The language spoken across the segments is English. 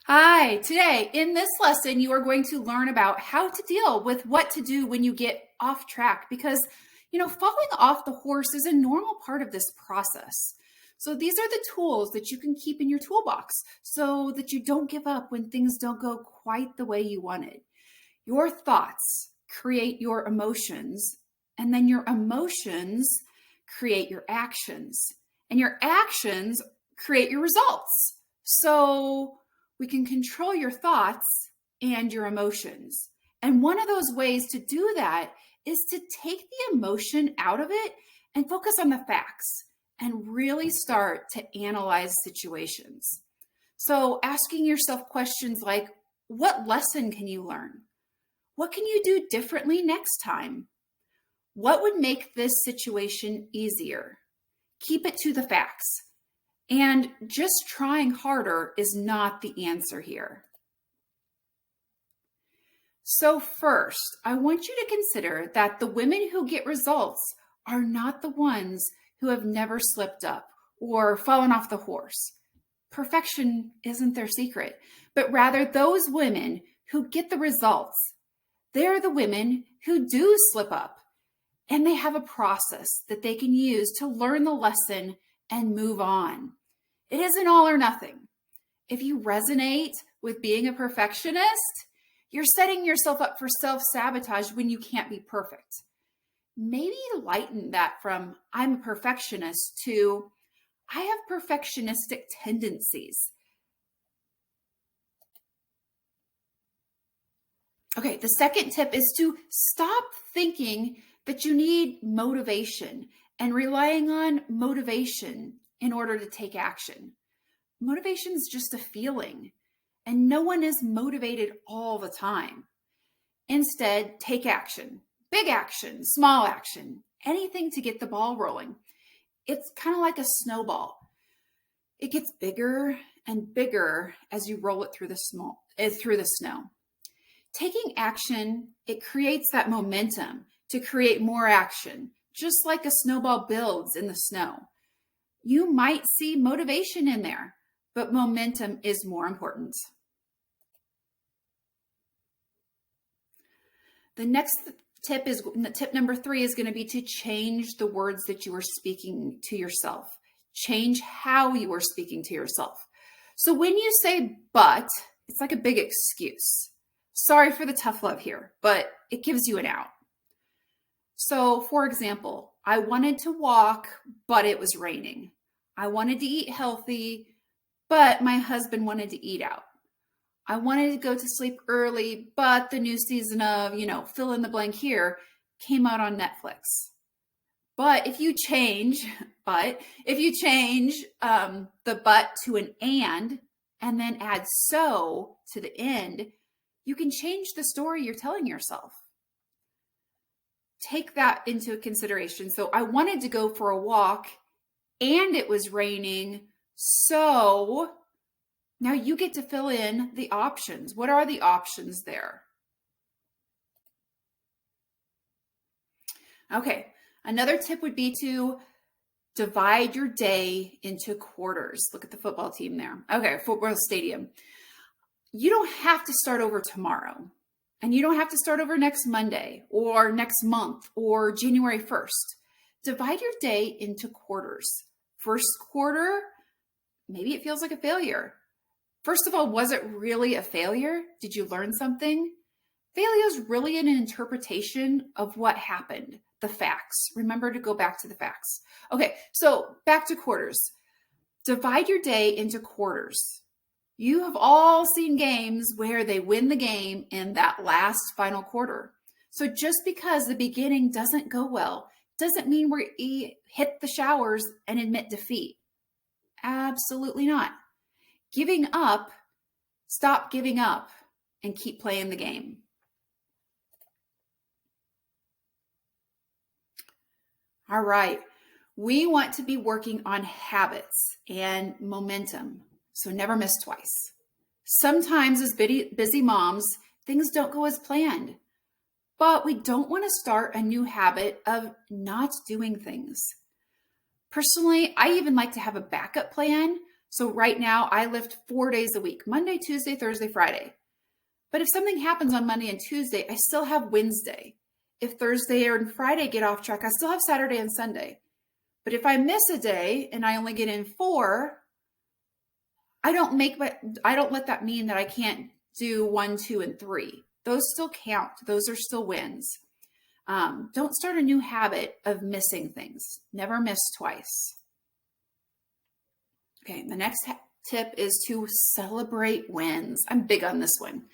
Hi, today in this lesson, you are going to learn about how to deal with what to do when you get off track because, falling off the horse is a normal part of this process. So these are the tools that you can keep in your toolbox so that you don't give up when things don't go quite the way you wanted. Your thoughts create your emotions, and then your emotions create your actions, and your actions create your results. So we can control your thoughts and your emotions. And one of those ways to do that is to take the emotion out of it and focus on the facts and really start to analyze situations. So asking yourself questions like, what lesson can you learn? What can you do differently next time? What would make this situation easier? Keep it to the facts. And just trying harder is not the answer here. So first, I want you to consider that the women who get results are not the ones who have never slipped up or fallen off the horse. Perfection isn't their secret, but rather those women who get the results. They're the women who do slip up, and they have a process that they can use to learn the lesson and move on. It isn't all or nothing. If you resonate with being a perfectionist, you're setting yourself up for self-sabotage when you can't be perfect. Maybe lighten that from I'm a perfectionist to I have perfectionistic tendencies. Okay, the second tip is to stop thinking that you need motivation and relying on motivation in order to take action. Motivation is just a feeling, and no one is motivated all the time. Instead, take action. Big action, small action, anything to get the ball rolling. It's kind of like a snowball. It gets bigger and bigger as you roll it through the snow. Taking action, it creates that momentum to create more action, just like a snowball builds in the snow. You might see motivation in there, but momentum is more important. The next tip number 3 is going to be to change the words that you are speaking to yourself. Change how you are speaking to yourself. So when you say but, it's like a big excuse. Sorry for the tough love here, but it gives you an out. So for example, I wanted to walk, but it was raining. I wanted to eat healthy, but my husband wanted to eat out. I wanted to go to sleep early, but the new season of, fill in the blank here came out on Netflix. But if you change, the but to an and then add so to the end, you can change the story you're telling yourself. Take that into consideration. So I wanted to go for a walk and it was raining. So now you get to fill in the options. What are the options there? Okay, another tip would be to divide your day into quarters. Look at the football team there. Okay, football stadium. You don't have to start over tomorrow. And you don't have to start over next Monday or next month or January 1st. Divide your day into quarters. First quarter, maybe it feels like a failure. First of all, was it really a failure? Did you learn something? Failure is really an interpretation of what happened, the facts. Remember to go back to the facts. Okay, so back to quarters. Divide your day into quarters. You have all seen games where they win the game in that last final quarter. So just because the beginning doesn't go well, doesn't mean we hit the showers and admit defeat. Absolutely not. Giving up, stop giving up and keep playing the game. All right. We want to be working on habits and momentum. So never miss twice. Sometimes as busy moms, things don't go as planned, but we don't want to start a new habit of not doing things. Personally, I even like to have a backup plan So right now I lift 4 days a week, Monday, Tuesday, Thursday, Friday. But if something happens on Monday and Tuesday, I still have Wednesday. If Thursday and Friday get off track, I still have Saturday and Sunday. But if I miss a day and I only get in 4, I don't let that mean that I can't do 1, 2, and 3. Those still count. Those are still wins. Don't start a new habit of missing things. Never miss twice. Okay, the next tip is to celebrate wins. I'm big on this one.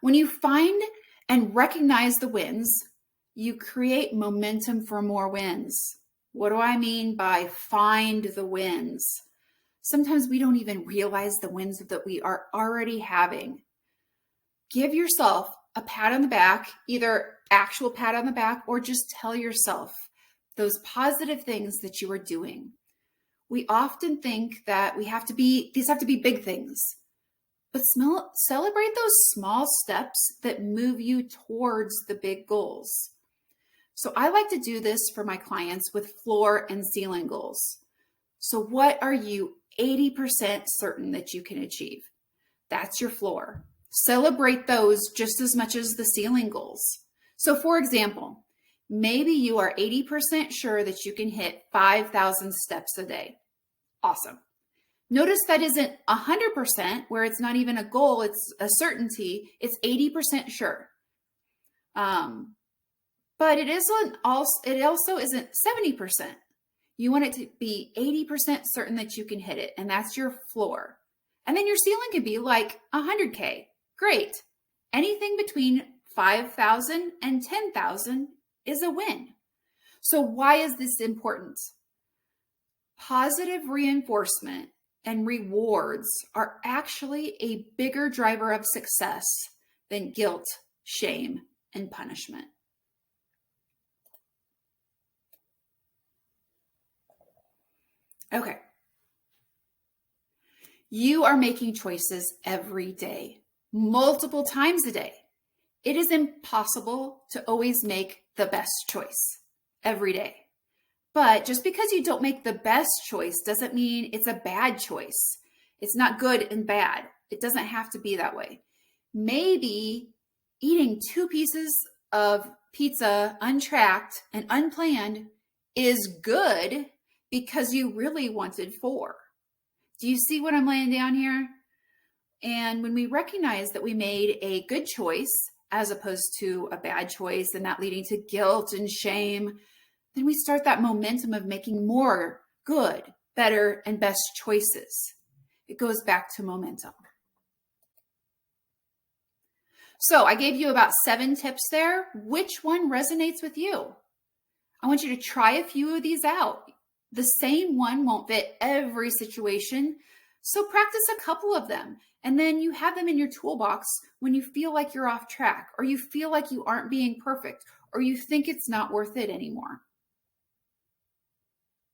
When you find and recognize the wins, you create momentum for more wins. What do I mean by find the wins? Sometimes we don't even realize the wins that we are already having. Give yourself a pat on the back, either actual pat on the back or just tell yourself those positive things that you are doing. We often think that these have to be big things, but celebrate those small steps that move you towards the big goals. So I like to do this for my clients with floor and ceiling goals. So what are you 80% certain that you can achieve? That's your floor. Celebrate those just as much as the ceiling goals. So for example, maybe you are 80% sure that you can hit 5,000 steps a day. Awesome. Notice that isn't 100% where it's not even a goal, it's a certainty. It's 80% sure. But it also isn't 70%. You want it to be 80% certain that you can hit it, and that's your floor. And then your ceiling could be like 100K. Great. Anything between 5,000 and 10,000 is a win. So why is this important? Positive reinforcement and rewards are actually a bigger driver of success than guilt, shame, and punishment. Okay. You are making choices every day, multiple times a day. It is impossible to always make the best choice every day. But just because you don't make the best choice doesn't mean it's a bad choice. It's not good and bad. It doesn't have to be that way. Maybe eating 2 pieces of pizza untracked and unplanned is good because you really wanted 4. Do you see what I'm laying down here? And when we recognize that we made a good choice as opposed to a bad choice and that leading to guilt and shame, then we start that momentum of making more good, better, and best choices. It goes back to momentum. So I gave you about 7 tips there. Which one resonates with you? I want you to try a few of these out. The same one won't fit every situation, so practice a couple of them, and then you have them in your toolbox when you feel like you're off track, or you feel like you aren't being perfect, or you think it's not worth it anymore.